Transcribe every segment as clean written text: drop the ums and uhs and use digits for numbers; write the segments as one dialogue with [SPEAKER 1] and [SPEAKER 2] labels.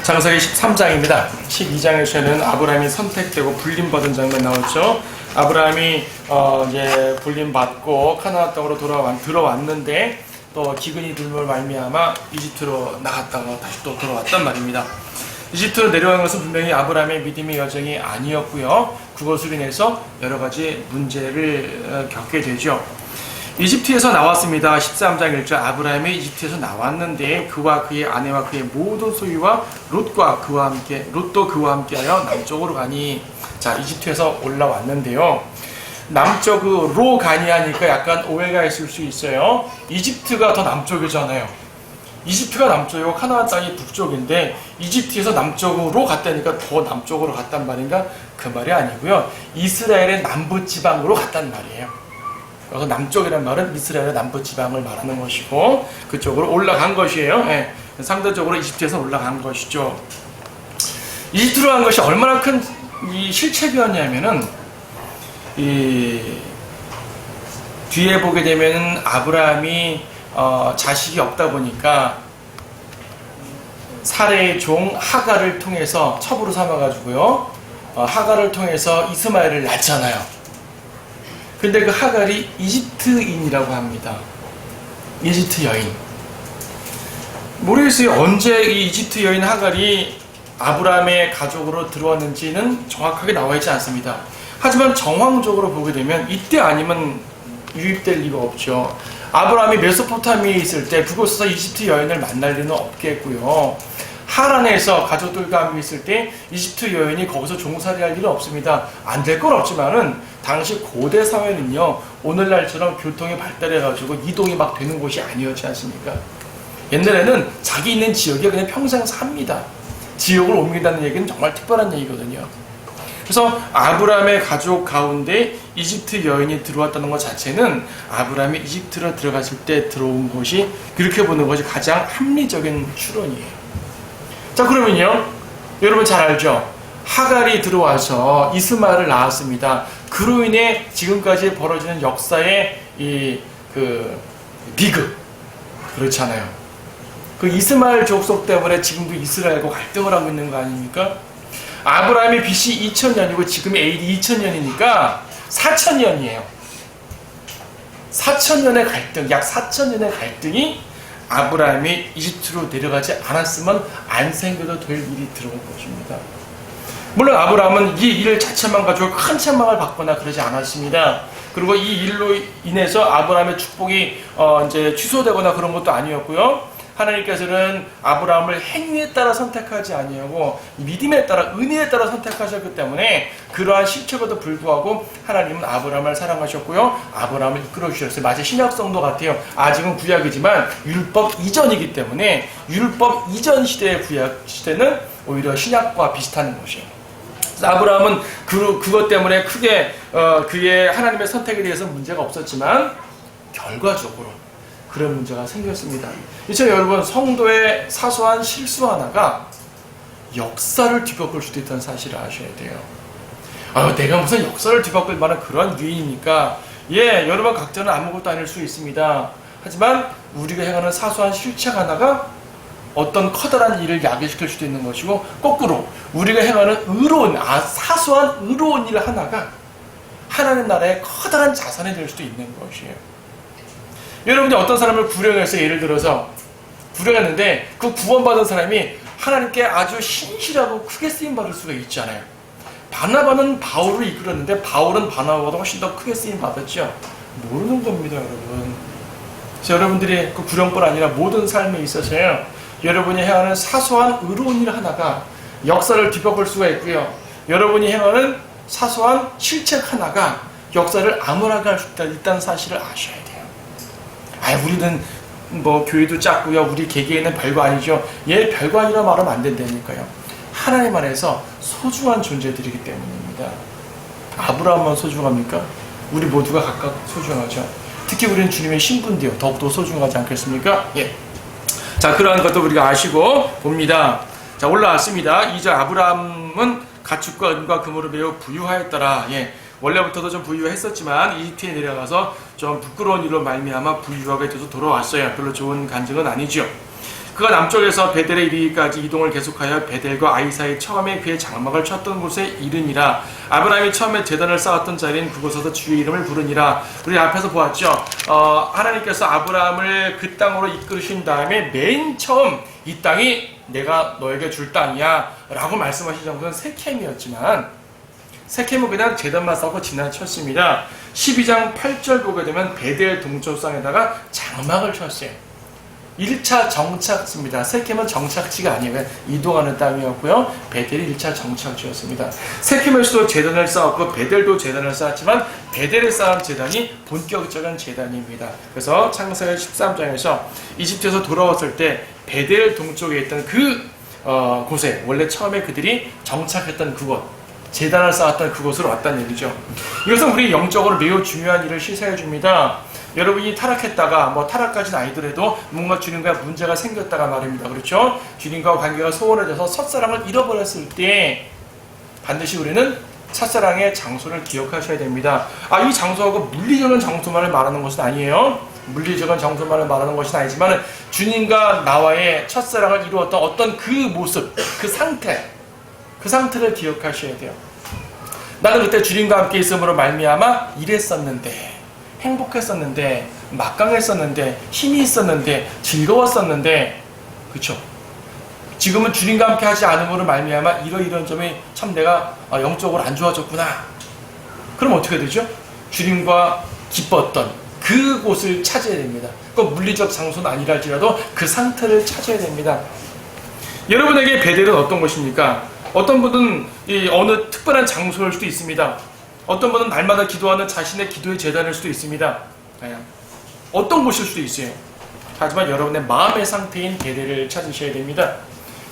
[SPEAKER 1] 창세기 13장입니다. 12장에서는 아브라함이 선택되고 불림받은 장면 나오죠. 아브라함이 이제 불림받고 카나안 땅으로 들어왔는데 또 기근이 들물 말미암아 이집트로 나갔다가 다시 또 돌아왔단 말입니다. 이집트로 내려간 것은 분명히 아브라함의 믿음의 여정이 아니었고요. 그것으로 인해서 여러 가지 문제를 겪게 되죠. 이집트에서 나왔습니다. 13장 1절 아브라함이 이집트에서 나왔는데 그와 그의 아내와 그의 모든 소유와 롯도 그와 함께하여 남쪽으로 가니. 자, 이집트에서 올라왔는데요. 남쪽으로 가니 하니까 약간 오해가 있을 수 있어요. 이집트가 더 남쪽이잖아요. 이집트가 남쪽이고 카나안 땅이 북쪽인데 이집트에서 남쪽으로 갔다니까 더 남쪽으로 갔단 말인가? 그 말이 아니고요. 이스라엘의 남부지방으로 갔단 말이에요. 그래서 남쪽이란 말은 이스라엘의 남부지방을 말하는 것이고 그쪽으로 올라간 것이에요. 예, 상대적으로 이집트에서 올라간 것이죠. 이집트로 간 것이 얼마나 큰 이 실책이었냐면은 뒤에 보게 되면 아브라함이 자식이 없다 보니까 사레의 종 하갈을 통해서 첩으로 삼아가지고요. 하갈을 통해서 이스마엘을 낳잖아요. 근데 그 하갈이 이집트인이라고 합니다. 이집트 여인. 모르겠어요. 언제 이 이집트 여인 하갈이 아브라함의 가족으로 들어왔는지는 정확하게 나와 있지 않습니다. 하지만 정황적으로 보게 되면 이때 아니면 유입될 리가 없죠. 아브라함이 메소포타미아에 있을 때 그곳에서 이집트 여인을 만날 리는 없겠고요. 하란에서 가족들과 함께 있을 때 이집트 여인이 거기서 종살이할 일은 없습니다. 안 될 건 없지만은 당시 고대 사회는요, 오늘날처럼 교통이 발달해가지고 이동이 막 되는 곳이 아니었지 않습니까? 옛날에는 자기 있는 지역에 그냥 평생 삽니다. 지역을 옮긴다는 얘기는 정말 특별한 얘기거든요. 그래서 아브라함의 가족 가운데 이집트 여인이 들어왔다는 것 자체는 아브라함이 이집트로 들어갔을 때 들어온 것이, 그렇게 보는 것이 가장 합리적인 추론이에요. 자, 그러면요, 여러분 잘 알죠? 하갈이 들어와서 이스마엘을 낳았습니다. 그로 인해 지금까지 벌어지는 역사의 비극, 그렇잖아요. 그 이스마엘 족속 때문에 지금도 이스라엘과 갈등을 하고 있는 거 아닙니까? 아브라함이 BC 2000년이고 지금이 AD 2000년이니까 4000년이에요. 4000년의 갈등, 약 4000년의 갈등이 아브라함이 이집트로 내려가지 않았으면 안 생겨도 될 일이 들어온 것입니다. 물론 아브라함은 이 일 자체만 가지고 큰 책망을 받거나 그러지 않았습니다. 그리고 이 일로 인해서 아브라함의 축복이 이제 취소되거나 그런 것도 아니었고요. 하나님께서는 아브라함을 행위에 따라 선택하지 아니하고 믿음에 따라, 은혜에 따라 선택하셨기 때문에 그러한 실체에도 불구하고 하나님은 아브라함을 사랑하셨고요. 아브라함을 이끌어 주셨어요. 마치 신약성도 같아요. 아직은 구약이지만 율법 이전이기 때문에 율법 이전 시대의 구약 시대는 오히려 신약과 비슷한 것이에요. 아브라함은 그것 때문에 크게 그의 하나님의 선택에 대해서 문제가 없었지만 결과적으로 그런 문제가 생겼습니다. 이제 여러분, 성도의 사소한 실수 하나가 역사를 뒤바꿀 수도 있다는 사실을 아셔야 돼요. 내가 무슨 역사를 뒤바꿀 만한 그런 유인이니까, 예, 여러분 각자는 아무것도 아닐 수 있습니다. 하지만 우리가 행하는 사소한 실책 하나가 어떤 커다란 일을 야기시킬 수도 있는 것이고, 거꾸로 우리가 행하는 사소한 의로운 일 하나가 하나님 나라의 커다란 자산이 될 수도 있는 것이에요. 여러분이 어떤 사람을 구령해서, 예를 들어서 구령했는데 그 구원받은 사람이 하나님께 아주 신실하고 크게 쓰임받을 수가 있잖아요. 바나바는 바울을 이끌었는데 바울은 바나바보다 훨씬 더 크게 쓰임받았죠. 모르는 겁니다, 여러분. 그래서 여러분들이 그 구령뿐 아니라 모든 삶에 있어서요, 여러분이 행하는 사소한 의로운 일 하나가 역사를 뒤바꿀 수가 있고요. 여러분이 행하는 사소한 실책 하나가 역사를 암울하게 할 수 있다는 사실을 아셔야 돼요. 우리는 뭐 교회도 작고요, 우리 개개인은 별거 아니죠. 예, 별거 아니라 말하면 안 된다니까요. 하나님 안에서 소중한 존재들이기 때문입니다. 아브라함만 소중합니까? 우리 모두가 각각 소중하죠. 특히 우리는 주님의 신분인데요, 더욱더 소중하지 않겠습니까? 예. 자, 그러한 것도 우리가 아시고 봅니다. 자, 올라왔습니다. 2절 아브라함은 가축과 은과 금으로 매우 부유하였더라. 예. 원래부터도 좀 부유했었지만 이집트에 내려가서 좀 부끄러운 일로 말미암아 부유하게 돼서 돌아왔어요. 별로 좋은 간증은 아니죠. 그가 남쪽에서 베델에 이르기까지 이동을 계속하여 베델과 아이 사이 처음에 그의 장막을 쳤던 곳에 이르니라. 아브라함이 처음에 제단을 쌓았던 자리인 그곳에서 주의 이름을 부르니라. 우리 앞에서 보았죠. 하나님께서 아브라함을 그 땅으로 이끌으신 다음에 맨 처음 이 땅이 내가 너에게 줄 땅이야 라고 말씀하신 정도는 세켐이었지만, 세켐은 그냥 제단만 쌓고 지나쳤습니다. 12장 8절 보게 되면 베델 동쪽상에다가 장막을 쳤어요. 1차 정착지입니다. 세켐은 정착지가 아니에요. 이동하는 땅이었고요. 베델이 1차 정착지였습니다. 세켐에서도 제단을 쌓았고 베델도 제단을 쌓았지만 베델에 쌓은 제단이 본격적인 제단입니다. 그래서 창세기 13장에서 이집트에서 돌아왔을 때 베델 동쪽에 있던 그 곳에 원래 처음에 그들이 정착했던 그곳, 제단을 쌓았던 그곳으로 왔다는 얘기죠. 이것은 우리 영적으로 매우 중요한 일을 시사해 줍니다. 여러분이 타락했다가 타락까지는 아니더라도 뭔가 주님과 문제가 생겼다가 말입니다. 그렇죠? 주님과 관계가 소원해져서 첫사랑을 잃어버렸을 때 반드시 우리는 첫사랑의 장소를 기억하셔야 됩니다. 이 장소하고 물리적인 장소만을 말하는 것은 아니에요. 물리적인 장소만을 말하는 것은 아니지만 주님과 나와의 첫사랑을 이루었던 어떤 그 모습, 그 상태를 기억하셔야 돼요. 나는 그때 주님과 함께 있음으로 말미암아 이랬었는데, 행복했었는데, 막강했었는데, 힘이 있었는데, 즐거웠었는데, 그쵸? 지금은 주님과 함께 하지 않음으로 말미암아 이런 점이 참 내가 영적으로 안 좋아졌구나. 그럼 어떻게 되죠? 주님과 기뻤던 그곳을 찾아야 됩니다. 그 물리적 장소는 아니라 할지라도 그 상태를 찾아야 됩니다. 여러분에게 베델은 어떤 것입니까? 어떤 분은 어느 특별한 장소일 수도 있습니다. 어떤 분은 날마다 기도하는 자신의 기도의 재단일 수도 있습니다. 어떤 곳일 수도 있어요. 하지만 여러분의 마음의 상태인 베델을 찾으셔야 됩니다.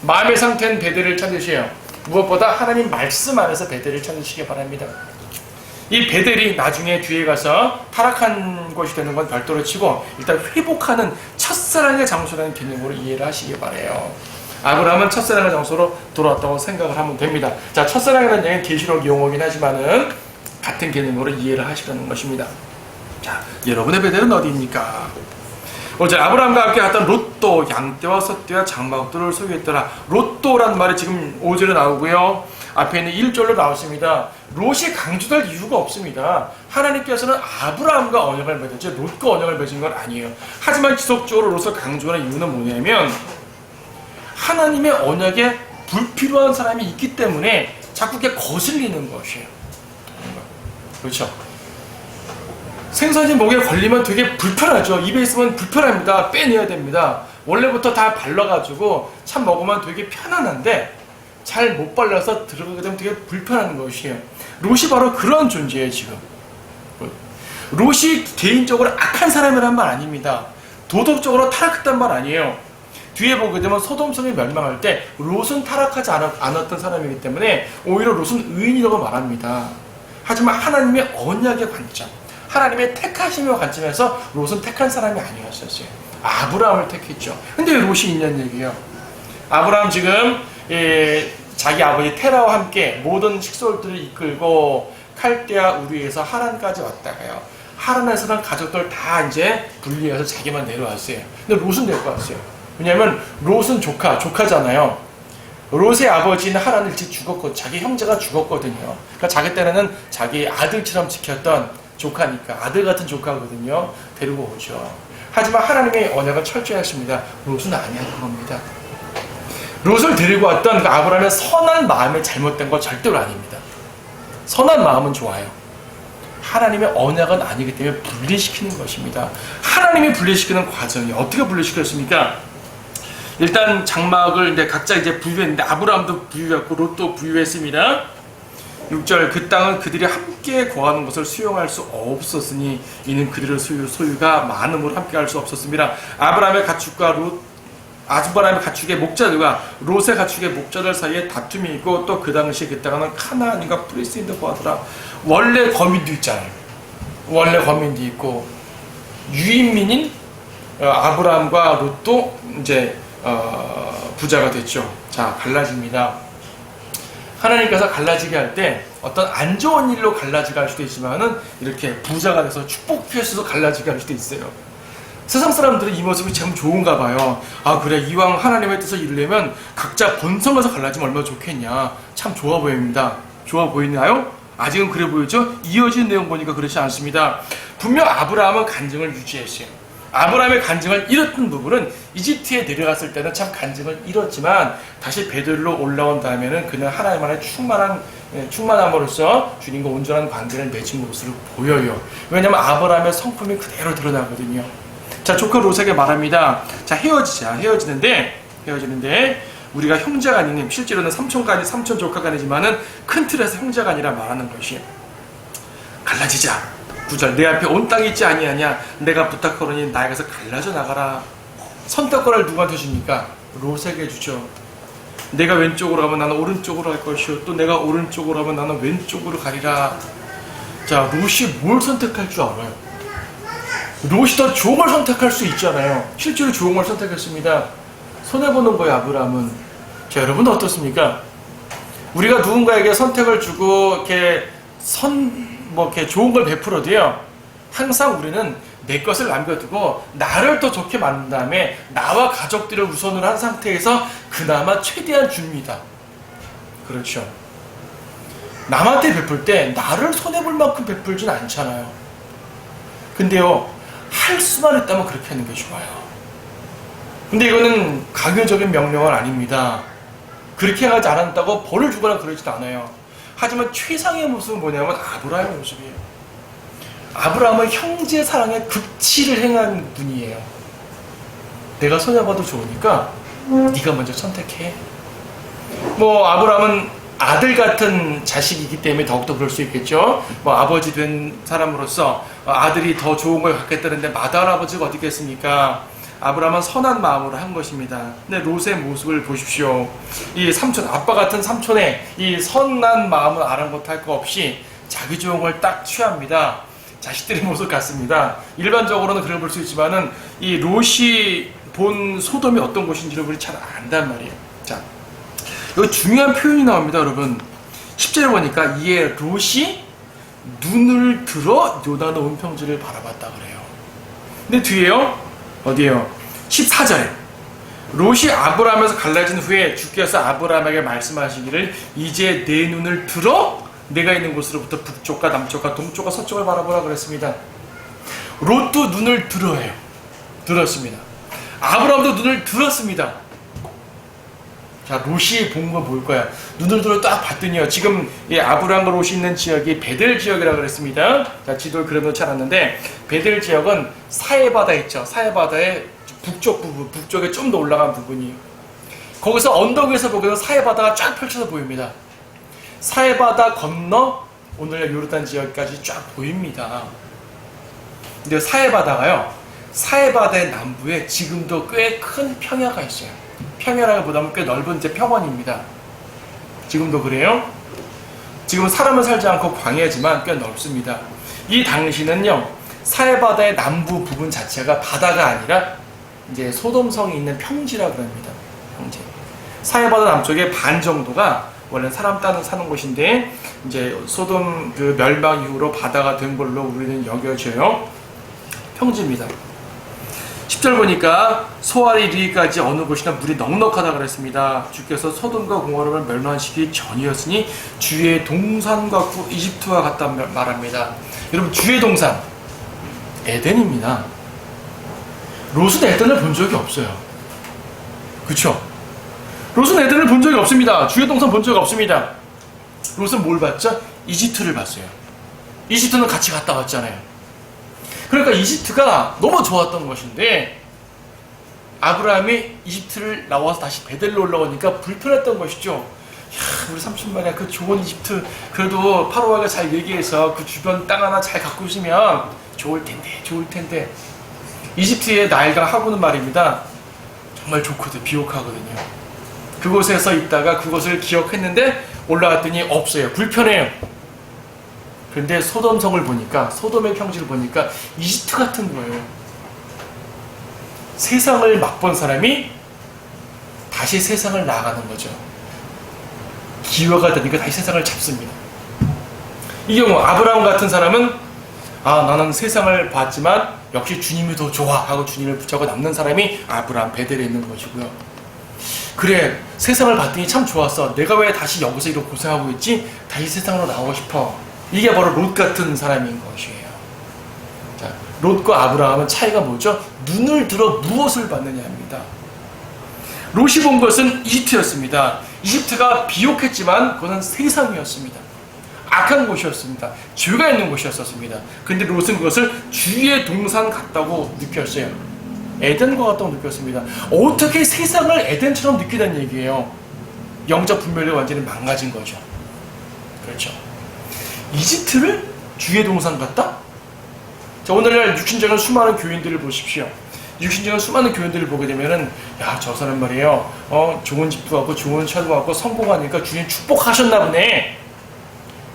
[SPEAKER 1] 마음의 상태인 베델을 찾으셔야, 무엇보다 하나님 말씀 안에서 베델을 찾으시기 바랍니다. 이 베델이 나중에 뒤에 가서 타락한 것이 되는 건 별도로 치고 일단 회복하는 첫사랑의 장소라는 개념으로 이해를 하시기 바라요. 아브라함은 첫사랑의 장소로 돌아왔다고 생각을 하면 됩니다. 자, 첫사랑이라는 얘기는 계시록 용어긴 하지만은 같은 개념으로 이해를 하시라는 것입니다. 자, 여러분의 베델은 어디입니까? 어제 아브라함과 함께 갔던 롯도, 양떼와 숫떼와 장막들을 소유했더라. 롯도란 말이 지금 5절에 나오고요. 앞에 있는 1절로 나왔습니다. 롯이 강조될 이유가 없습니다. 하나님께서는 아브라함과 언약을 맺었지 롯과 언약을 맺은 건 아니에요. 하지만 지속적으로 롯을 강조하는 이유는 뭐냐면 하나님의 언약에 불필요한 사람이 있기 때문에 자꾸 이렇게 거슬리는 것이에요. 그렇죠? 생선이 목에 걸리면 되게 불편하죠. 입에 있으면 불편합니다. 빼내야 됩니다. 원래부터 다 발라가지고 참 먹으면 되게 편안한데 잘 못 발라서 들어가게 되면 되게 불편한 것이에요. 롯이 바로 그런 존재예요. 지금 롯이 개인적으로 악한 사람이란 말 아닙니다. 도덕적으로 타락했단 말 아니에요. 뒤에 보게 되면 소돔성이 멸망할 때 롯은 타락하지 않았던 사람이기 때문에 오히려 롯은 의인이라고 말합니다. 하지만 하나님의 언약의 관점, 하나님의 택하심의 관점에서 롯은 택한 사람이 아니었었어요. 아브라함을 택했죠. 근데 왜 롯이 있냐는 얘기예요. 아브라함 지금 자기 아버지 테라와 함께 모든 식솔들을 이끌고 칼데아 우르에서 하란까지 왔다가요. 하란에서는 가족들 다 이제 분리해서 자기만 내려왔어요. 근데 롯은 데리고 왔어요. 왜냐하면 롯은 조카잖아요. 롯의 아버지는 하란을 일찍 죽었고 자기 형제가 죽었거든요. 그러니까 자기 때는 자기 아들처럼 지켰던 조카니까 아들 같은 조카거든요. 데리고 오죠. 하지만 하나님의 언약은 철저히 했습니다. 롯은 아니야 그겁니다. 롯을 데리고 왔던 그 아브라함의 선한 마음에 잘못된 건 절대로 아닙니다. 선한 마음은 좋아요. 하나님의 언약은 아니기 때문에 분리시키는 것입니다. 하나님이 분리시키는 과정이 어떻게 분리시켰습니까? 일단 장막을 이제 각자 이제 부유했는데 아브라함도 부유했고 롯도 부유했습니다. 6절 그 땅은 그들이 함께 거하는 것을 수용할 수 없었으니 이는 그들의 소유가 많음으로 함께 할 수 없었습니다. 아브라함의 가축과 아브라함의 가축의 목자들과 롯의 가축의 목자들 사이에 다툼이 있고 또 그 당시 그 땅은 카나안인가 프리스인도 하더라. 원래 거민도 있잖아요. 원래 거민도 있고 유인민인 아브라함과 롯도 이제 부자가 됐죠. 자, 갈라집니다. 하나님께서 갈라지게 할 때 어떤 안 좋은 일로 갈라지게 할 수도 있지만은 이렇게 부자가 돼서 축복해서도 갈라지게 할 수도 있어요. 세상 사람들은 이 모습이 참 좋은가 봐요. 아 그래, 이왕 하나님의 뜻을 이루려면 각자 본성에서 갈라지면 얼마나 좋겠냐. 참 좋아 보입니다. 좋아 보이나요? 아직은 그래 보이죠? 이어진 내용 보니까 그렇지 않습니다. 분명 아브라함은 간증을 유지했어요. 아브라함의 간증을 잃었던 부분은 이집트에 내려갔을 때는 참 간증을 잃었지만 다시 베들로 올라온 다음에는 그는 하나님 안에 충만함으로써 주님과 온전한 관계를 맺은 것으로 보여요. 왜냐하면 아브라함의 성품이 그대로 드러나거든요. 자, 조카 롯에게 말합니다. 자, 헤어지는데 우리가 형제가 아닌, 실제로는 삼촌 조카가 아니지만은 큰 틀에서 형제가 아니라 말하는 것이, 갈라지자. 9절, 내 앞에 온 땅이 있지 아니하냐. 내가 부탁하노니 나에게서 갈라져 나가라. 선택권을 누구한테 줍니까? 롯에게 주죠. 내가 왼쪽으로 가면 나는 오른쪽으로 갈 것이요, 또 내가 오른쪽으로 가면 나는 왼쪽으로 가리라. 자, 롯이 뭘 선택할 줄 알아요? 롯이 더 좋은 걸 선택할 수 있잖아요. 실제로 좋은 걸 선택했습니다. 손해보는 거예요, 아브라함은. 자, 여러분은 어떻습니까? 우리가 누군가에게 선택을 주고 이렇게 이렇게 좋은 걸 베풀어도요, 항상 우리는 내 것을 남겨두고 나를 더 좋게 만든 다음에 나와 가족들을 우선으로 한 상태에서 그나마 최대한 줍니다. 그렇죠. 남한테 베풀 때 나를 손해볼 만큼 베풀진 않잖아요. 근데요, 할 수만 있다면 그렇게 하는 게 좋아요. 근데 이거는 강요적인 명령은 아닙니다. 그렇게 하지 않았다고 벌을 주거나 그러지도 않아요. 하지만 최상의 모습은 뭐냐면 아브라함의 모습이에요. 아브라함은 형제 사랑의 극치를 행한 분이에요. 내가 손해봐도 좋으니까 네가 먼저 선택해. 아브라함은 아들 같은 자식이기 때문에 더욱더 그럴 수 있겠죠. 아버지 된 사람으로서 아들이 더 좋은 걸 갖겠다는데 마다할 아버지가 어디겠습니까? 아브라함은 선한 마음으로 한 것입니다. 근데 롯의 모습을 보십시오. 이 삼촌, 아빠 같은 삼촌의 이 선한 마음을 아랑곳할 거 없이 자기 좋은 걸 딱 취합니다. 자식들의 모습 같습니다. 일반적으로는 그래 볼 수 있지만은 이 롯이 본 소돔이 어떤 곳인지를 우리 잘 안단 말이에요. 자, 여기 중요한 표현이 나옵니다, 여러분. 10절에 보니까 이에 롯이 눈을 들어 요단의 온평지를 바라봤다 그래요. 근데 뒤에요, 어디에요? 14절에 롯이 아브라함에서 갈라진 후에 주께서 아브라함에게 말씀하시기를 이제 내 눈을 들어 내가 있는 곳으로부터 북쪽과 남쪽과 동쪽과 서쪽을 바라보라 그랬습니다. 롯도 눈을 들어요. 들었습니다. 아브라함도 눈을 들었습니다. 자, 롯이 본 건 뭘 거야? 눈을 들어 딱 봤더니요, 지금 아브라함과 롯이 있는 지역이 베델 지역이라고 그랬습니다. 자, 지도를 그려놓지 않았는데 베델 지역은 사해바다 있죠. 사해바다의 북쪽 부분, 북쪽에 좀 더 올라간 부분이에요. 거기서 언덕에서 보기에는 사해바다가 쫙 펼쳐서 보입니다. 사해바다 건너 오늘날 요르단 지역까지 쫙 보입니다. 근데 사해바다가요, 사해바다의 남부에 지금도 꽤 큰 평야가 있어요. 평야라기보다는 꽤 넓은 평원입니다. 지금도 그래요. 지금 사람은 살지 않고 광야지만 꽤 넓습니다. 이 당시는요, 사해바다의 남부 부분 자체가 바다가 아니라 이제 소돔성이 있는 평지라고 합니다. 평지. 사해바다 남쪽의 반 정도가 원래 사람 사는 곳인데 이제 소돔 그 멸망 이후로 바다가 된 걸로 우리는 여겨져요. 평지입니다. 10절 보니까 소알이 이르기까지 어느 곳이나 물이 넉넉하다 그랬습니다. 주께서 소돔과 고모라를 멸망시키기 전이었으니 주의 동산과 이집트와 같다 말합니다. 여러분, 주의 동산 에덴입니다. 롯은 에덴을 본 적이 없어요. 그쵸? 롯은 에덴을 본 적이 없습니다. 주의 동산 본 적이 없습니다. 롯은 뭘 봤죠? 이집트를 봤어요. 이집트는 같이 갔다 왔잖아요. 그러니까 이집트가 너무 좋았던 것인데 아브라함이 이집트를 나와서 다시 베델로 올라오니까 불편했던 것이죠. 야, 우리 삼촌 말이야, 그 좋은 이집트 그래도 파로와가 잘 얘기해서 그 주변 땅 하나 잘 갖고 있으면 좋을 텐데 이집트의 나일강 하고는 말입니다, 정말 좋거든, 비옥하거든요. 그곳에서 있다가 그곳을 기억했는데 올라갔더니 없어요. 불편해요. 그런데 소돔성을 보니까, 소돔의 평지를 보니까 이집트 같은 거예요. 세상을 맛본 사람이 다시 세상을 나아가는 거죠. 기회가 되니까 다시 세상을 잡습니다. 이 경우 아브라함 같은 사람은 아, 나는 세상을 봤지만 역시 주님이 더 좋아 하고 주님을 붙잡고 남는 사람이 아브라함, 베델에 있는 것이고요. 그래, 세상을 봤더니 참 좋았어. 내가 왜 다시 여기서 이렇게 고생하고 있지? 다시 세상으로 나오고 싶어. 이게 바로 롯 같은 사람인 것이에요. 자, 롯과 아브라함은 차이가 뭐죠? 눈을 들어 무엇을 봤느냐입니다. 롯이 본 것은 이집트였습니다. 이집트가 비옥했지만 그것은 세상이었습니다. 악한 곳이었습니다. 죄가 있는 곳이었습니다. 근데 롯은 그것을 주의 동산 같다고 느꼈어요. 에덴과 같다고 느꼈습니다. 어떻게 세상을 에덴처럼 느끼다는 얘기예요. 영적 분별이 완전히 망가진 거죠. 그렇죠. 이집트를 주의 동산 같다? 자, 오늘날 육신적인 수많은 교인들을 보십시오. 육신적인 수많은 교인들을 보게 되면은, 야, 저 사람 말이에요. 좋은 집도 갖고 좋은 차도 갖고 성공하니까 주님 축복하셨나 보네.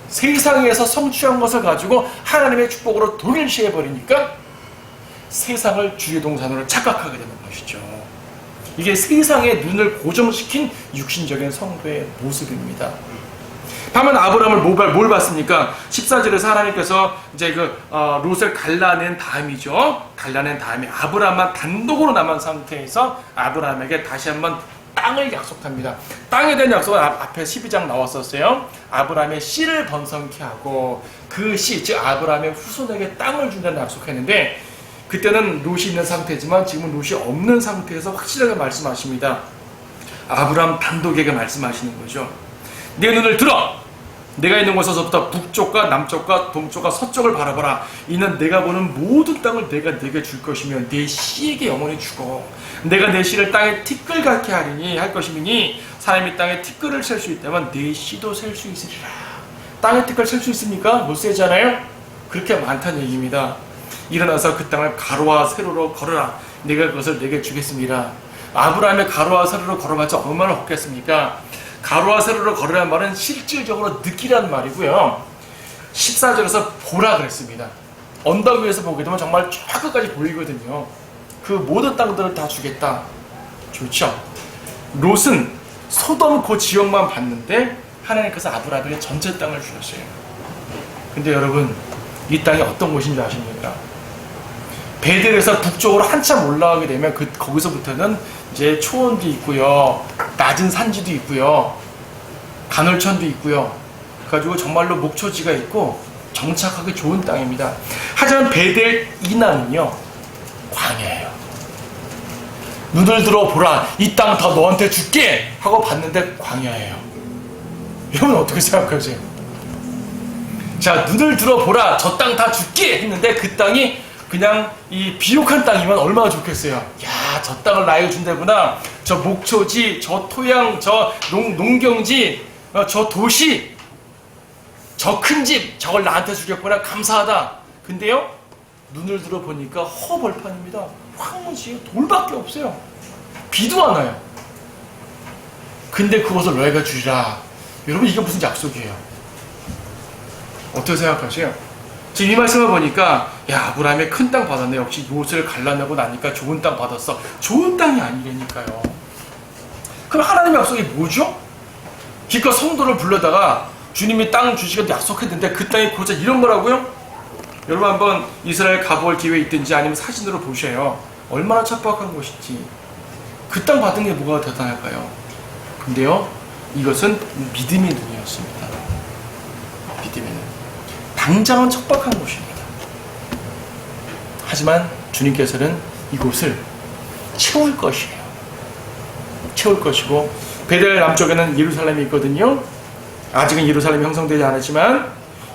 [SPEAKER 1] 세상에서 성취한 것을 가지고 하나님의 축복으로 동일시해버리니까 세상을 주의 동산으로 착각하게 되는 것이죠. 이게 세상의 눈을 고정시킨 육신적인 성도의 모습입니다. 반면 아브라함을 뭘 봤습니까? 14절에서 하나님께서 이제 롯을 갈라낸 다음이죠. 갈라낸 다음에 아브라함만 단독으로 남은 상태에서 아브라함에게 다시 한번 땅을 약속합니다. 땅에 대한 약속은 앞에 12장 나왔었어요. 아브라함의 씨를 번성케 하고 그 씨, 즉 아브라함의 후손에게 땅을 준다는 약속했는데, 그때는 롯이 있는 상태지만 지금은 롯이 없는 상태에서 확실하게 말씀하십니다. 아브라함 단독에게 말씀하시는 거죠. 내 눈을 들어! 내가 있는 곳에서부터 북쪽과 남쪽과 동쪽과 서쪽을 바라봐라. 이는 내가 보는 모든 땅을 내가 네게 줄 것이며 내 씨에게 영원히 주고 내가 내 씨를 땅에 티끌 같게 하리니 할 것이니 사람이 땅에 티끌을 셀 수 있다면 내 씨도 셀 수 있으리라. 땅에 티끌 셀 수 있습니까? 못 세잖아요? 그렇게 많다는 얘기입니다. 일어나서 그 땅을 가로와 세로로 걸어라. 내가 그것을 내게 주겠습니다. 아브라함의 가로와 세로로 걸어봤자 얼마나 헛겠습니까? 가로와 세로로 걸으라는 말은 실질적으로 느끼라는 말이고요. 14절에서 보라 그랬습니다. 언덕 위에서 보게 되면 정말 쫙 끝까지 보이거든요. 그 모든 땅들을 다 주겠다. 좋죠. 롯은 소돔 그 지역만 봤는데 하나님께서 아브라함에게 전체 땅을 주셨어요. 근데 여러분, 이 땅이 어떤 곳인지 아십니까? 베델에서 북쪽으로 한참 올라가게 되면 거기서부터는 이제 초원도 있고요, 낮은 산지도 있고요, 간헐천도 있고요. 그래가지고 정말로 목초지가 있고 정착하기 좋은 땅입니다. 하지만 베델 이남은요, 광야예요. 눈을 들어 보라, 이 땅 다 너한테 줄게 하고 봤는데 광야예요. 여러분 어떻게 생각하세요? 자, 눈을 들어 보라, 저 땅 다 줄게 했는데 그 땅이 그냥 이 비옥한 땅이면 얼마나 좋겠어요. 야, 저 땅을 나에게 준다구나. 저 목초지, 저 토양, 저 농경지, 저 도시, 저 큰 집, 저걸 나한테 주겠구나. 감사하다. 근데요, 눈을 들어 보니까 허벌판입니다. 황무지, 돌밖에 없어요. 비도 안 와요. 근데 그것을 너희가 주리라. 여러분, 이게 무슨 약속이에요? 어떻게 생각하세요? 지금 이 말씀을 보니까, 야, 아브라함이 큰 땅 받았네. 역시 롯을 갈라내고 나니까 좋은 땅 받았어. 좋은 땅이 아니라니까요. 그럼 하나님의 약속이 뭐죠? 기껏 성도를 불러다가 주님이 땅 주시겠다고 약속했는데 그 땅이 고작 이런 거라고요? 여러분 한번 이스라엘 가볼 기회 있든지 아니면 사진으로 보셔요. 얼마나 척박한 곳인지. 그 땅 받은 게 뭐가 대단할까요? 근데요, 이것은 믿음의 눈이었습니다. 믿음의 눈. 당장은 척박한 곳입니다. 하지만 주님께서는 이곳을 채울 것이에요. 채울 것이고, 베델 남쪽에는 예루살렘이 있거든요. 아직은 예루살렘이 형성되지 않았지만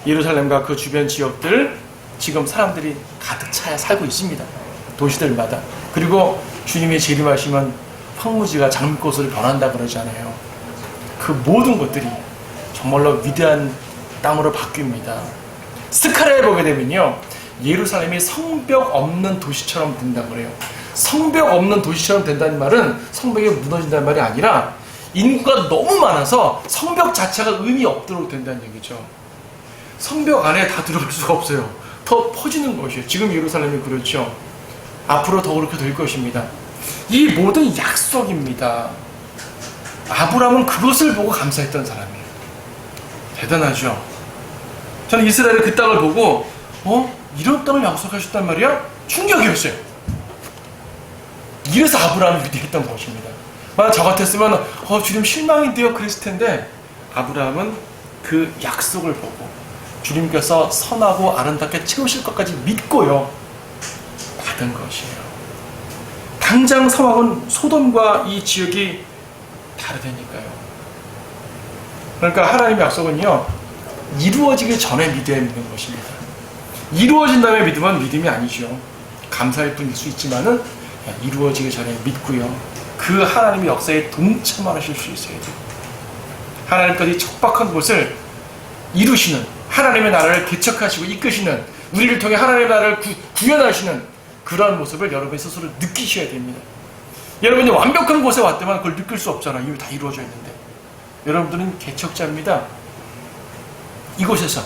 [SPEAKER 1] 예루살렘과 그 주변 지역들 지금 사람들이 가득 차야 살고 있습니다. 도시들마다. 그리고 주님이 재림하시면 황무지가 장미꽃으로 변한다 그러잖아요. 그 모든 것들이 정말로 위대한 땅으로 바뀝니다. 스카랴에 보게 되면요, 예루살렘이 성벽 없는 도시처럼 된다고 그래요. 성벽 없는 도시처럼 된다는 말은 성벽이 무너진다는 말이 아니라 인구가 너무 많아서 성벽 자체가 의미 없도록 된다는 얘기죠. 성벽 안에 다 들어갈 수가 없어요. 더 퍼지는 것이에요. 지금 예루살렘이 그렇죠. 앞으로 더 그렇게 될 것입니다. 이 모든 약속입니다. 아브라함은 그것을 보고 감사했던 사람이에요. 대단하죠. 저는 이스라엘의 그 땅을 보고 이런 땅을 약속하셨단 말이야? 충격이었어요. 이래서 아브라함이 위대했던 것입니다. 만약 저 같았으면 주님 실망인데요 그랬을 텐데, 아브라함은 그 약속을 보고 주님께서 선하고 아름답게 채우실 것까지 믿고요 받은 것이에요. 당장 상황은 소돔과 이 지역이 다르다니까요. 그러니까 하나님의 약속은요 이루어지기 전에 믿어야 믿는 것입니다. 이루어진 다음에 믿으면 믿음이 아니죠. 감사할 뿐일 수 있지만은 이루어지기 전에 믿고요 그 하나님의 역사에 동참하실 수 있어야 돼요. 하나님까지 척박한 곳을 이루시는, 하나님의 나라를 개척하시고 이끄시는, 우리를 통해 하나님의 나라를 구현하시는 그러한 모습을 여러분이 스스로 느끼셔야 됩니다. 여러분이 완벽한 곳에 왔다면 그걸 느낄 수 없잖아요. 이미 다 이루어져 있는데. 여러분들은 개척자입니다. 이곳에서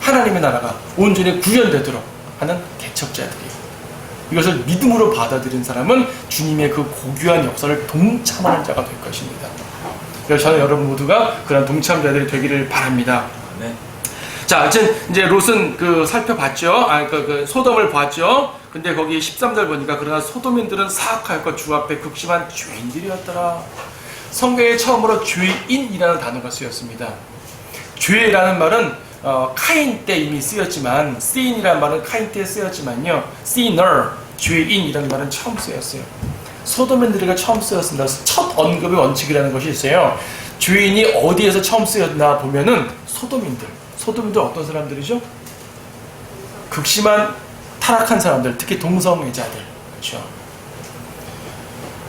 [SPEAKER 1] 하나님의 나라가 온전히 구현되도록 하는 개척자들이에요. 이것을 믿음으로 받아들인 사람은 주님의 그 고귀한 역사를 동참하는 자가 될 것입니다. 그래서 저는 여러분 모두가 그런 동참자들이 되기를 바랍니다. 네. 자, 이제 롯은 살펴봤죠. 그 소돔을 봤죠. 근데 거기 13절 보니까 그러나 소돔인들은 사악하였고 주 앞에 극심한 죄인들이었더라. 성경에 처음으로 죄인이라는 단어가 쓰였습니다. 죄라는 말은 카인 때 이미 쓰였지만, sin이라는 말은 카인 때 쓰였지만요, sinner, 죄인이라는 말은 처음 쓰였어요. 소돔인들에게 처음 쓰였습니다. 첫 언급의 원칙이라는 것이 있어요. 죄인이 어디에서 처음 쓰였나 보면은 소돔인들 어떤 사람들이죠? 극심한 타락한 사람들, 특히 동성애자들. 그렇죠.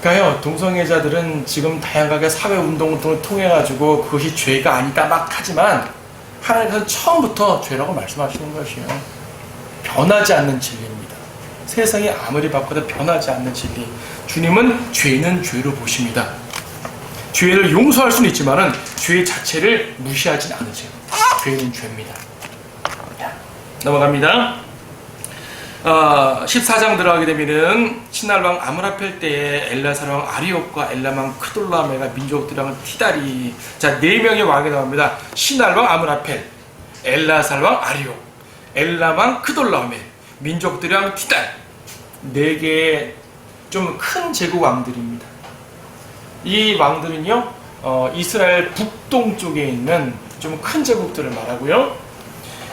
[SPEAKER 1] 그러니까요, 동성애자들은 지금 다양하게 사회운동을 통해가지고 그것이 죄가 아니다 막 하지만 하나님께서 처음부터 죄라고 말씀하시는 것이에요. 변하지 않는 진리입니다. 세상이 아무리 바꿔도 변하지 않는 진리. 주님은 죄는 죄로 보십니다. 죄를 용서할 수는 있지만은 죄 자체를 무시하진 않으세요. 죄는 죄입니다. 넘어갑니다. 14장 들어가게 되면은 신할왕 아므라펠 때에 엘라살왕 아리옥과 엘라망 크돌라메가 민족들이랑 티다리, 자 4명의 왕이 나옵니다. 신할왕 아므라펠, 엘라살왕 아리옥, 엘라망 크돌라메, 민족들이랑 티달, 4개의 좀 큰 제국 왕들입니다. 이 왕들은요 이스라엘 북동쪽에 있는 좀 큰 제국들을 말하고요.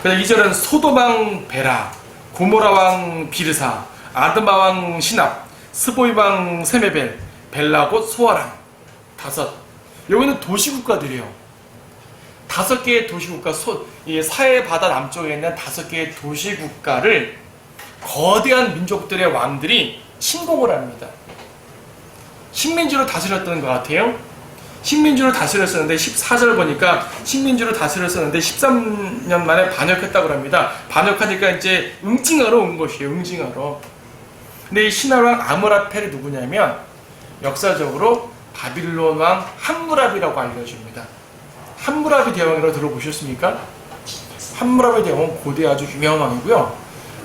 [SPEAKER 1] 그래서 2절은 소돔왕 베라, 고모라왕 비르사, 아드마왕 시납, 스보이왕 세메벨, 벨라 곧 소아랑. 5. 여기는 도시국가들이에요. 5개의 도시국가, 이 사해 바다 남쪽에 있는 5개의 도시국가를 거대한 민족들의 왕들이 침공을 합니다. 식민지로 다스렸던 것 같아요. 식민지로 다스렸었는데 14절 보니까 식민지로 다스렸었는데 13년 만에 반역했다고 합니다. 반역하니까 이제 응징하러 온 것이에요. 응징하러. 근데 이 신할왕 아므라펠이 누구냐면 역사적으로 바빌론 왕 함무라비라고 알려집니다. 함무라비 대왕이라고 들어보셨습니까? 함무라비 대왕은 고대 아주 유명한 왕이고요.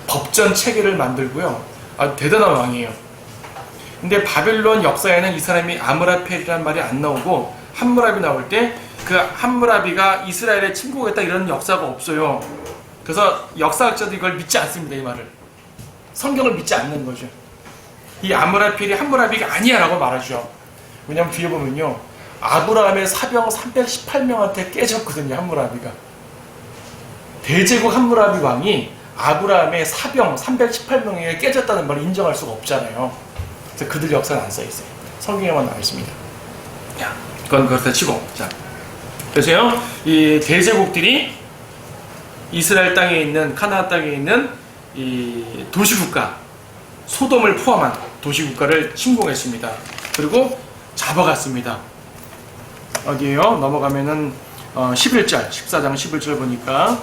[SPEAKER 1] 법전 체계를 만들고요. 아주 대단한 왕이에요. 근데 바빌론 역사에는 이 사람이 아므라펠이라는 말이 안 나오고 함무라비 나올 때 그 함무라비가 이스라엘에 침공했다 이런 역사가 없어요. 그래서 역사학자들이 이걸 믿지 않습니다. 이 말을. 성경을 믿지 않는 거죠. 이 아므라펠이 함무라비가 아니야 라고 말하죠. 왜냐면 뒤에 보면요, 아브라함의 사병 318명한테 깨졌거든요. 함무라비가. 대제국 함무라비 왕이 아브라함의 사병 318명에게 깨졌다는 말을 인정할 수가 없잖아요. 그래서 그들 역사는 안 써있어요. 성경에만 나와 있습니다. 야, 그건 그렇다 치고. 자, 그래서요, 이 대제국들이 이스라엘 땅에 있는, 카나안 땅에 있는 이 도시국가, 소돔을 포함한 도시국가를 침공했습니다. 그리고 잡아갔습니다. 어디에요? 넘어가면은 11절, 14장 11절 보니까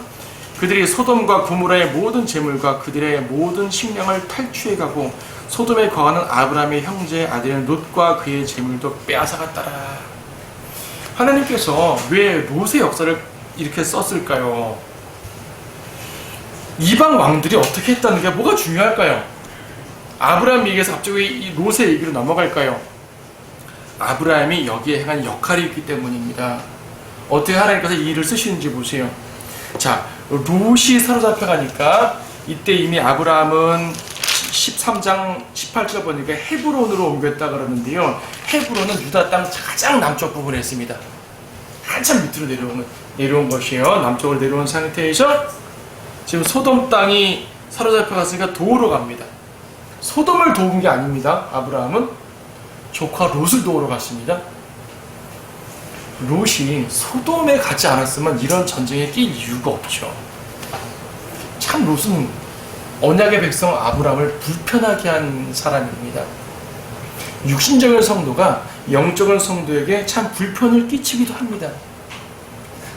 [SPEAKER 1] 그들이 소돔과 고모라의 모든 재물과 그들의 모든 식량을 탈취해가고 소돔에 거하는 아브라함의 형제 아들인 롯과 그의 재물도 빼앗아갔더라. 하나님께서 왜 롯의 역사를 이렇게 썼을까요? 이방 왕들이 어떻게 했다는 게 뭐가 중요할까요? 아브라함 얘기에서 갑자기 이 롯의 얘기로 넘어갈까요? 아브라함이 여기에 행한 역할이 있기 때문입니다. 어떻게 하나님께서 이 일을 쓰시는지 보세요. 자, 롯이 사로잡혀가니까 이때 이미 아브라함은 13장 18절 보니까 헤브론으로 옮겼다 그러는데요. 헤브론은 유다 땅 가장 남쪽 부분에 있습니다. 한참 밑으로 내려온 것이에요. 남쪽으로 내려온 상태에서 지금 소돔 땅이 사로잡혀 갔으니까 도우러 갑니다. 소돔을 도운 게 아닙니다. 아브라함은 조카 롯을 도우러 갔습니다. 롯이 소돔에 가지 않았으면 이런 전쟁에 낄 이유가 없죠. 참 롯은 언약의 백성 아브라함을 불편하게 한 사람입니다. 육신적인 성도가 영적인 성도에게 참 불편을 끼치기도 합니다.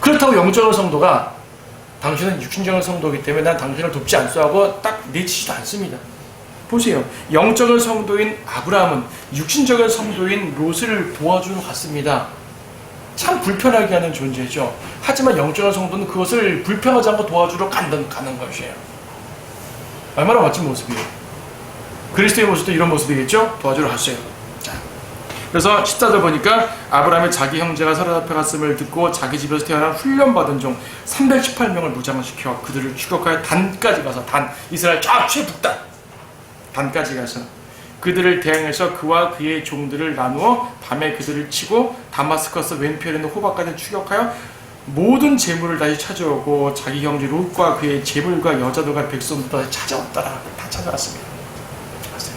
[SPEAKER 1] 그렇다고 영적인 성도가 당신은 육신적인 성도이기 때문에 난 당신을 돕지 않소 하고 딱 내치지도 않습니다. 보세요. 영적인 성도인 아브라함은 육신적인 성도인 롯을 도와주러 갔습니다. 참 불편하게 하는 존재죠. 하지만 영적인 성도는 그것을 불편하지 않고 도와주러 가는 것이에요. 얼마나 멋진 모습이에요. 그리스도의 모습도 이런 모습이겠죠? 도와주러 갔어요. 자, 그래서 14절 보니까 아브라함의 자기 형제가 사로잡혀 갔음을 듣고 자기 집에서 태어난 훈련받은 종 318명을 무장시켜 그들을 추격하여 단까지 가서 이스라엘 쫙 최북단 단까지 가서 그들을 대항해서 그와 그의 종들을 나누어 밤에 그들을 치고 다마스커스 왼편에 있는 호박까지 추격하여 모든 재물을 다시 찾아오고 자기 형제 롯과 그의 재물과 여자들과 백성도 다시 찾아왔더라. 다 찾아왔습니다. 아세요?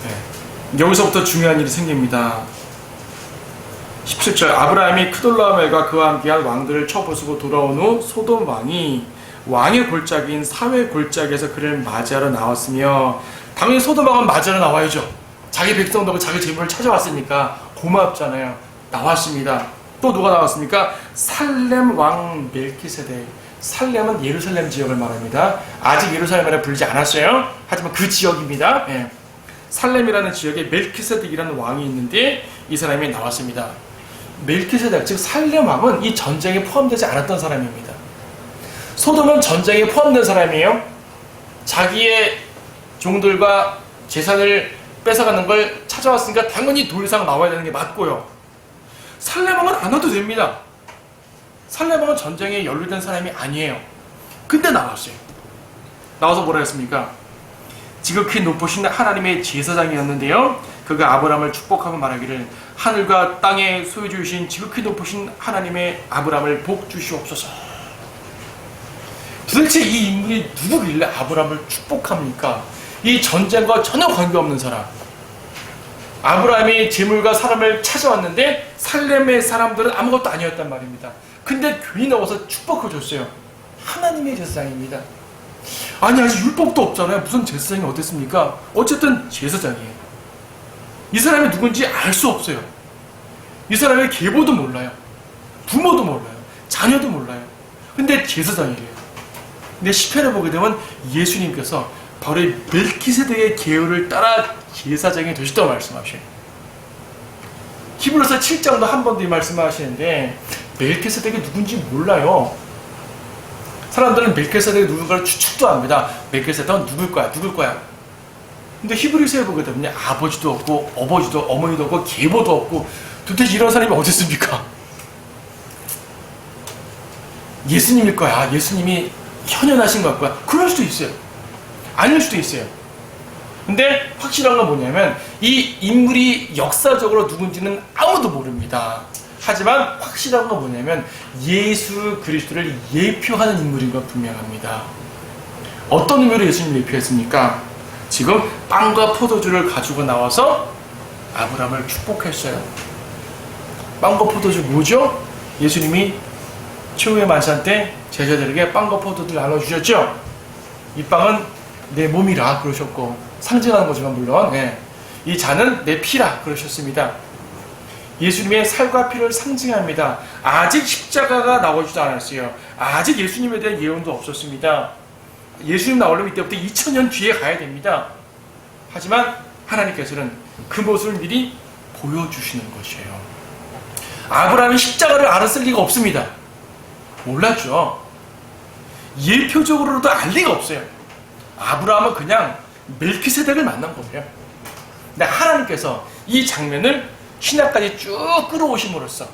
[SPEAKER 1] 네. 여기서부터 중요한 일이 생깁니다. 17절 아브라함이 크돌라오멜과 그와 함께한 왕들을 쳐부수고 돌아온 후 소돔 왕의 골짜기인 사회 골짜기에서 그를 맞이하러 나왔으며 당연히 소돔 왕은 맞이하러 나와야죠. 자기 백성들과 자기 재물을 찾아왔으니까 고맙잖아요. 나왔습니다. 또 누가 나왔습니까? 살렘 왕 멜키세덱. 살렘은 예루살렘 지역을 말합니다. 아직 예루살렘이라 불리지 않았어요. 하지만 그 지역입니다. 예. 살렘이라는 지역에 멜키세덱이라는 왕이 있는데 이 사람이 나왔습니다. 멜키세덱, 즉 살렘 왕은 이 전쟁에 포함되지 않았던 사람입니다. 소돔은 전쟁에 포함된 사람이에요. 자기의 종들과 재산을 뺏어가는 걸 찾아왔으니까 당연히 도리상 나와야 되는 게 맞고요. 살렘왕은 안 와도 됩니다. 살렘왕은 전쟁에 연루된 사람이 아니에요. 근데 나왔어요. 나와서 뭐라 했습니까? 지극히 높으신 하나님의 제사장이었는데요. 그가 아브라함을 축복하고 말하기를 하늘과 땅의 소유주이신 지극히 높으신 하나님의 아브라함을 복 주시옵소서. 도대체 이 인물이 누구길래 아브라함을 축복합니까? 이 전쟁과 전혀 관계없는 사람. 아브라함이 재물과 사람을 찾아왔는데 살렘의 사람들은 아무것도 아니었단 말입니다. 근데 괜히 나와서 축복을 줬어요. 하나님의 제사장입니다. 아니 아직 율법도 없잖아요. 무슨 제사장이 어땠습니까? 어쨌든 제사장이에요. 이 사람이 누군지 알 수 없어요. 이 사람의 계보도 몰라요. 부모도 몰라요. 자녀도 몰라요. 근데 제사장이래요. 근데 시편을 보게 되면 예수님께서 바로 이 멜키세덱의 계율을 따라 제사장이 되셨다고 말씀하셔요. 히브리서 7장도 한 번 더 이 말씀하시는데 멜키세덱이 누군지 몰라요. 사람들은 멜키세덱이 누군가를 추측도 합니다. 멜키세덱은 누굴 거야. 근데 히브리서에 보게 되면 아버지도 없고 어머니도 없고 계보도 없고 도대체 이런 사람이 어디 있습니까? 예수님일 거야. 예수님이 현현하신 것 거야. 그럴 수도 있어요. 아닐 수도 있어요. 근데 확실한 건 뭐냐면 이 인물이 역사적으로 누군지는 아무도 모릅니다. 하지만 확실한 건 뭐냐면 예수 그리스도를 예표하는 인물인 건 분명합니다. 어떤 의미로 예수님을 예표했습니까? 지금 빵과 포도주를 가지고 나와서 아브라함을 축복했어요. 빵과 포도주 뭐죠? 예수님이 최후의 만찬 때 제자들에게 빵과 포도주를 나눠주셨죠? 이 빵은 내 몸이라 그러셨고 상징하는 거지만 물론 이 잔은 내 피라 그러셨습니다. 예수님의 살과 피를 상징합니다. 아직 십자가가 나오지도 않았어요. 아직 예수님에 대한 예언도 없었습니다. 예수님 나오려면 이때부터 2000년 뒤에 가야 됩니다. 하지만 하나님께서는 그 모습을 미리 보여주시는 것이에요. 아브라함이 십자가를 알았을 리가 없습니다. 몰랐죠. 예표적으로도 알 리가 없어요. 아브라함은 그냥 멜키세덱을 만난 거예요. 근데 하나님께서 이 장면을 신약까지 쭉 끌어오심으로써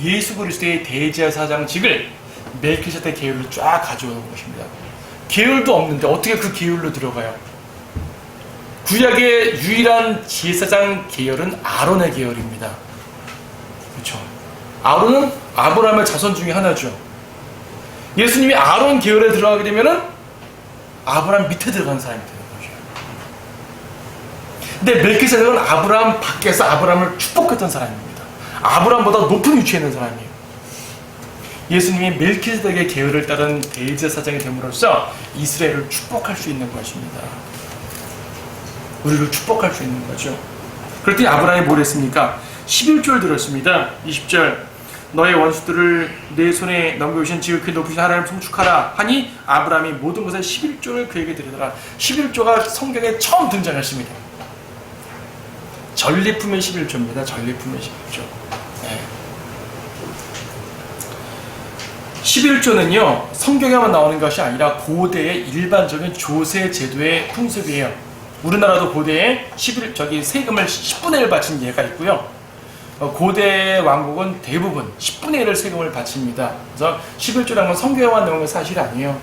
[SPEAKER 1] 예수 그리스도의 대제사장직을 멜키세덱 계율로 쫙 가져오는 것입니다. 계율도 없는데 어떻게 그 계율로 들어가요? 구약의 유일한 제사장 계열은 아론의 계열입니다. 그렇죠? 아론은 아브라함의 자손 중에 하나죠. 예수님이 아론 계열에 들어가게 되면은 아브라함 밑에 들어가는 사람이 되는 거죠. 근데 멜키세덱은 아브라함 밖에서 아브라함을 축복했던 사람입니다. 아브라함보다 높은 위치에 있는 사람이에요. 예수님이 멜키세덱의 계율을 따른 대제사장이 됨으로써 이스라엘을 축복할 수 있는 것입니다. 우리를 축복할 수 있는 거죠. 그랬더니 아브라함이 뭘 했습니까? 11절 들었습니다. 20절 너의 원수들을 내 손에 넘겨주신 지극히 높으신 하나님 송축하라 하니 아브라함이 모든 것에 11조를 그에게 드리더라. 11조가 성경에 처음 등장했습니다. 전리품의 11조입니다. 전리품의 11조. 네. 11조는요 성경에만 나오는 것이 아니라 고대의 일반적인 조세 제도의 풍습이에요. 우리나라도 고대에 세금을 10분의 1 바친 예가 있고요. 고대 왕국은 대부분 10분의 1을 세금을 바칩니다. 그래서 11조라는 건 성경에만 나오는 건 사실이 아니에요.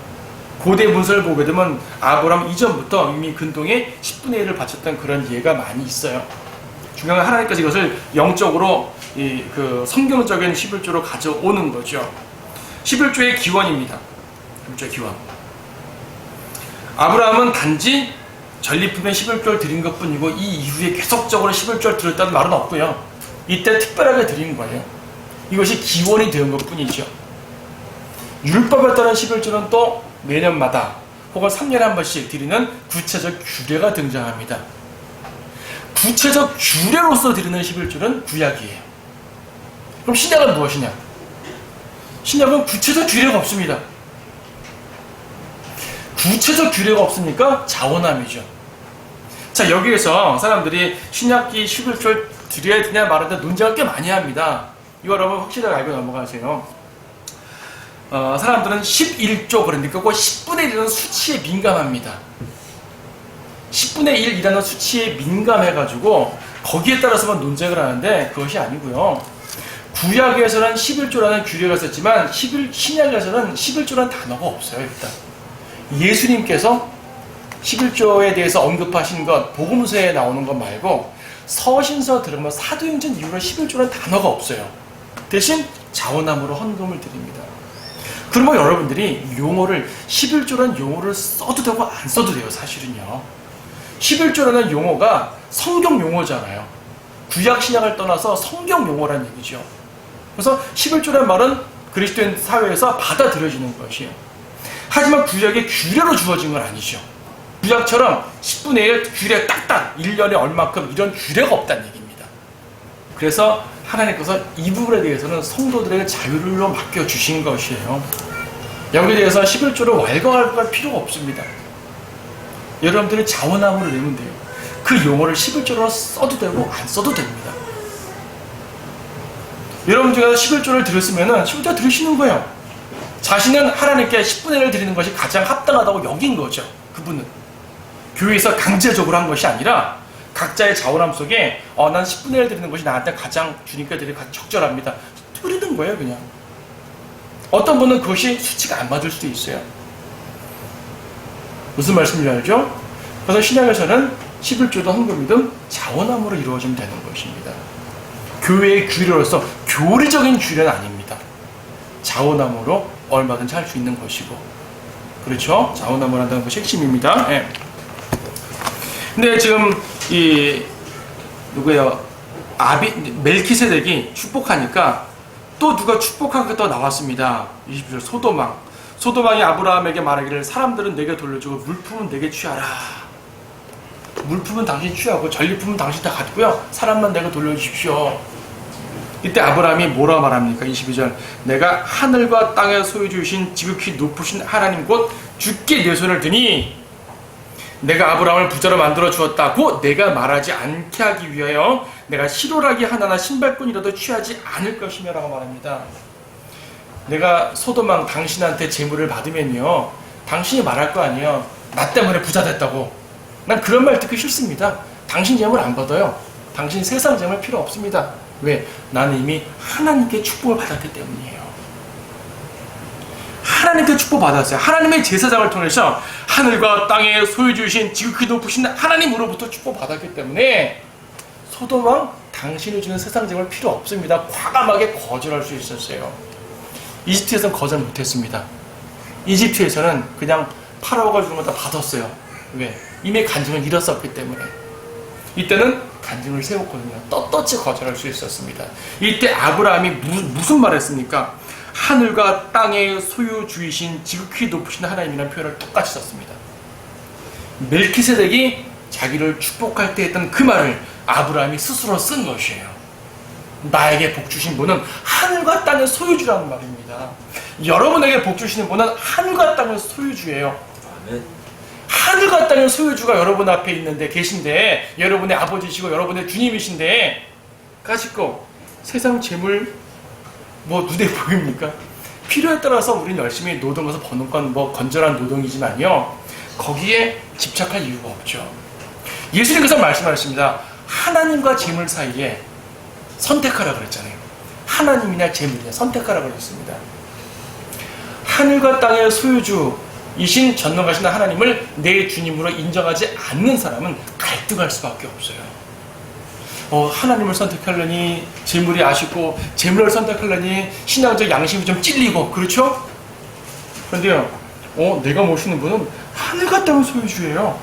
[SPEAKER 1] 고대 문서를 보게 되면 아브라함 이전부터 이미 근동에 10분의 1을 바쳤던 그런 예가 많이 있어요. 중요한 건 하나님께서 이것을 영적으로 그 성경적인 11조로 가져오는 거죠. 11조의 기원입니다. 11조의 기원. 아브라함은 단지 전리품의 11조를 드린 것뿐이고 이 이후에 계속적으로 11조를 드렸다는 말은 없고요. 이때 특별하게 드린 거예요. 이것이 기원이 된 것뿐이죠. 율법에 따른 11조는 또 매년마다 혹은 3년에 한 번씩 드리는 구체적 규례가 등장합니다. 구체적 규례로서 드리는 11조는 구약이에요. 그럼 신약은 무엇이냐? 신약은 구체적 규례가 없습니다. 구체적 규례가 없으니까 자원함이죠. 자, 여기에서 사람들이 신약기 11조를 드려야 되냐 말하냐 논쟁을 꽤 많이 합니다. 이거 여러분 확실하게 알고 넘어가세요. 사람들은 11조 그러니까 그 10분의 1이라는 수치에 민감합니다. 10분의 1이라는 수치에 민감해가지고 거기에 따라서만 논쟁을 하는데 그것이 아니고요. 구약에서는 11조라는 규례가 있었지만 신약에서는 11조라는 단어가 없어요. 일단 예수님께서 11조에 대해서 언급하신 것 복음서에 나오는 것 말고 서신서 들으면 사도행전 이후로 11조라는 단어가 없어요. 대신 자원함으로 헌금을 드립니다. 그러면 여러분들이 용어를 11조라는 용어를 써도 되고 안 써도 돼요. 사실은요. 11조라는 용어가 성경 용어잖아요. 구약 신약을 떠나서 성경 용어라는 얘기죠. 그래서 11조라는 말은 그리스도인 사회에서 받아들여지는 것이에요. 하지만 구약의 규례로 주어진 건 아니죠. 구약처럼 10분의 1 규례 딱딱 1년에 얼마큼 이런 규례가 없다는 얘기입니다. 그래서 하나님께서 이 부분에 대해서는 성도들에게 자유로 맡겨주신 것이에요. 여기에 대해서 11조를 왈가왈부할 필요가 없습니다. 여러분들이 자원함으로 내면 돼요. 그 용어를 11조로 써도 되고 안 써도 됩니다. 여러분 중에서 11조를 들었으면 11조 들으시는 거예요. 자신은 하나님께 10분의 1을 드리는 것이 가장 합당하다고 여긴 거죠. 그분은 교회에서 강제적으로 한 것이 아니라 각자의 자원함 속에 난 10분의 1 드리는 것이 나한테 가장 주님께 드리기 적절합니다. 드리는 거예요. 그냥 어떤 분은 그것이 수치가 안 받을 수도 있어요. 무슨 말씀인지 알죠? 그래서 신약에서는 11조도 헌금이든 자원함으로 이루어지면 되는 것입니다. 교회의 규례로서 교리적인 규례는 아닙니다. 자원함으로 얼마든지 할 수 있는 것이고, 그렇죠? 자원함을 한다는 것이 핵심입니다. 네. 근데 지금 누구예요? 멜키세덱이 축복하니까 또 누가 축복한 게 또 나왔습니다. 20절 소도망이 아브라함에게 말하기를 사람들은 내게 돌려주고 물품은 내게 취하라. 물품은 당신 취하고 전리품은 당신 다 갖고요. 사람만 내가 돌려주십시오. 이때 아브라함이 뭐라 말합니까? 22절 내가 하늘과 땅에 소유 주신 지극히 높으신 하나님 곧 주께 내 손을 드니 내가 아브라함을 부자로 만들어 주었다고 내가 말하지 않게 하기 위하여 내가 시로라기 하나나 신발끈이라도 취하지 않을 것이며 라고 말합니다. 내가 소돔왕 당신한테 재물을 받으면요 당신이 말할 거 아니에요. 나 때문에 부자 됐다고. 난 그런 말 듣기 싫습니다. 당신 재물 안 받아요. 당신 세상 재물 필요 없습니다. 왜? 나는 이미 하나님께 축복을 받았기 때문이에요. 하나님께 축복받았어요. 하나님의 제사장을 통해서 하늘과 땅의 소유주이신 지극히 높으신 하나님으로부터 축복받았기 때문에 소돔 왕 당신이 주는 세상 재물 필요 없습니다. 과감하게 거절할 수 있었어요. 이집트에서는 거절 못했습니다. 이집트에서는 그냥 파라오가 주는 거 다 받았어요. 왜? 이미 간증을 잃었었기 때문에. 이때는 간증을 세웠거든요. 떳떳이 거절할 수 있었습니다. 이때 아브라함이 무슨 말을 했습니까? 하늘과 땅의 소유주이신 지극히 높으신 하나님이라는 표현을 똑같이 썼습니다. 멜키세덱이 자기를 축복할 때 했던 그 말을 아브라함이 스스로 쓴 것이에요. 나에게 복 주신 분은 하늘과 땅의 소유주라는 말입니다. 여러분에게 복 주시는 분은 하늘과 땅의 소유주예요. 하늘과 땅의 소유주가 여러분 앞에 있는데 계신데, 여러분의 아버지시고 여러분의 주님이신데 까짓거 세상 재물 뭐 눈에 보입니까? 필요에 따라서 우리는 열심히 노동해서 버는 건 뭐 건전한 노동이지만요, 거기에 집착할 이유가 없죠. 예수님께서 말씀하셨습니다. 하나님과 재물 사이에 선택하라 그랬잖아요. 하나님이냐 재물이냐 선택하라 그랬습니다. 하늘과 땅의 소유주이신 전능하신 하나님을 내 주님으로 인정하지 않는 사람은 갈등할 수밖에 없어요. 하나님을 선택하려니 재물이 아쉽고, 재물을 선택하려니 신앙적 양심이 좀 찔리고, 그렇죠? 그런데요, 내가 모시는 분은 하늘과 땅의 소유주예요.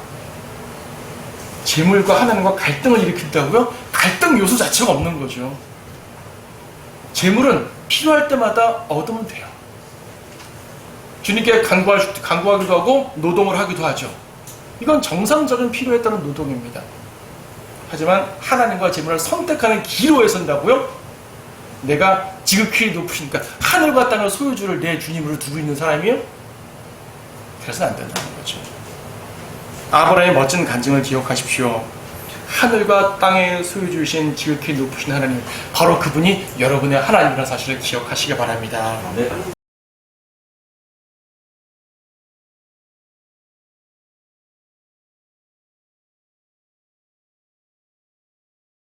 [SPEAKER 1] 재물과 하나님과 갈등을 일으킨다고요? 갈등 요소 자체가 없는 거죠. 재물은 필요할 때마다 얻으면 돼요. 주님께 간구하기도 하고 노동을 하기도 하죠. 이건 정상적인 필요에 따른 노동입니다. 하지만 하나님과 재물을 선택하는 기로에 선다고요? 내가 지극히 높으시니까 하늘과 땅의 소유주를 내 주님으로 두고 있는 사람이요? 그래서는 안 된다는 거죠. 아브라함의 멋진 간증을 기억하십시오. 하늘과 땅의 소유주이신 지극히 높으신 하나님, 바로 그분이 여러분의 하나님이라는 사실을 기억하시기 바랍니다.